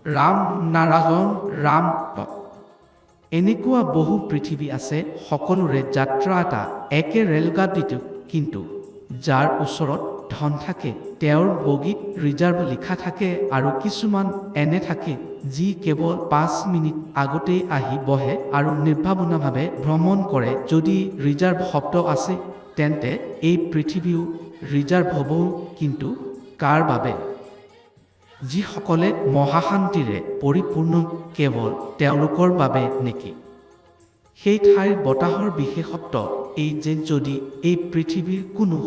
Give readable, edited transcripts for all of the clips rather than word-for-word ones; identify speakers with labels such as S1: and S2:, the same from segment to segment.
S1: ৰাম নাৰায়ণ ৰাম এনেকুৱা বহু পৃথিৱী আছে সকলোৰে যাত্ৰা এটা একে ৰেলগাড়ীটো কিন্তু যাৰ ওচৰত ধন থাকে তেওঁৰ বগীত ৰিজাৰ্ভ লিখা থাকে আৰু কিছুমান এনে থাকে যি কেৱল 5 মিনিট আগতেই আহি বহে আৰু নিৰ্ভাৱনাভাৱে ভ্ৰমণ কৰে। যদি ৰিজাৰ্ভ শব্দ আছে তেন্তে এই পৃথিৱীও ৰিজাৰ্ভ হ'ব, কিন্তু কাৰ বাবে? যিসকলে মহাশান্তিৰে পৰিপূৰ্ণ কেৱল তেওঁলোকৰ বাবে নেকি? সেই ঠাইৰ বতাহৰ বিশেষত্ব এই যে যদি এই পৃথিৱীৰ কোনো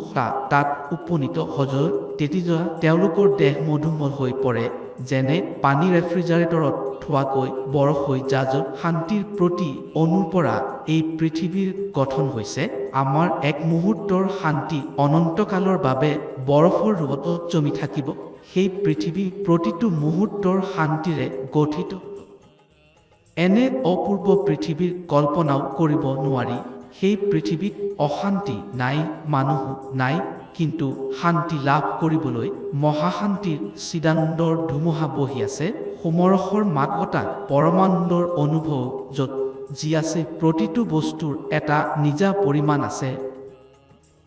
S1: তাত উপনীত হয় তেতিয়া তেওঁলোকৰ দেহ মধুমল হৈ পৰে, যেনে পানী ৰেফ্ৰিজাৰেটৰত থোৱাকৈ বৰফ হৈ যায়। শান্তিৰ প্ৰতি অনুৰ পৰা এই পৃথিৱীৰ গঠন হৈছে। আমাৰ এক মুহূৰ্তৰ শান্তি অনন্তকালৰ বাবে বৰফৰ ৰূপত জমি থাকিব। সেই পৃথিৱী প্ৰতিটো মুহূৰ্তৰ শান্তিৰে গঠিত। এনে অপূৰ্ব পৃথিৱীৰ কল্পনাও কৰিব নোৱাৰি। সেই পৃথিৱীত অশান্তি নাই, মানুহ নাই, কিন্তু শান্তি লাভ কৰিবলৈ মহাশান্তিৰ চিদানন্দৰ ধুমুহা বহি আছে। সমৰসৰ মাদকতা পৰমানন্দৰ অনুভৱ য'ত যি আছে প্ৰতিটো বস্তুৰ এটা নিজা পৰিমাণ আছে।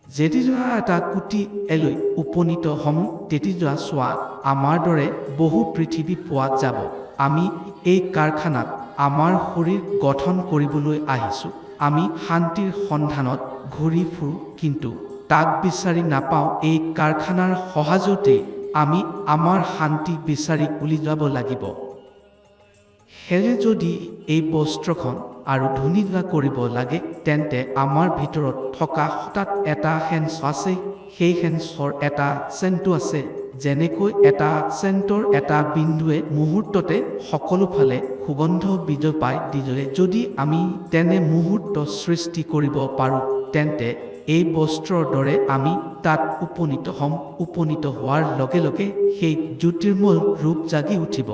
S1: যেতিয়া এটা কোটি এলৈ উপনীত হ'ম তেতিয়া চোৱা আমাৰ দৰে বহু পৃথিৱী পোৱা যাব। আমি এই কাৰখানাত আমাৰ শৰীৰ গঠন কৰিবলৈ আহিছোঁ। আমি শান্তিৰ সন্ধানত ঘূৰি ফুৰোঁ, কিন্তু তাক বিচাৰি নাপাওঁ। এই কাৰখানাৰ সহায়তে আমি আমাৰ শান্তি বিচাৰি উলিয়াব লাগিব। সেয়ে যদি এই বস্ত্ৰখন আৰু ধুনীয়া কৰিব লাগে তেন্তে আমাৰ ভিতৰত থকা তাত এটা সেন্স আছে। সেই সেন্সৰ এটা চেণ্টো আছে। যেনেকৈ এটা চেণ্টৰ এটা বিন্দুৱে মুহূৰ্ততে সকলোফালে সুগন্ধ বিজয় পাই দিলে যদি আমি তেনে মুহূৰ্ত সৃষ্টি কৰিব পাৰোঁ তেন্তে এই বস্ত্ৰৰ দৰে আমি তাত উপনীত হ'ম। উপনীত হোৱাৰ লগে লগে সেই জ্যোতিৰ্ময় ৰূপ জাগি উঠিব।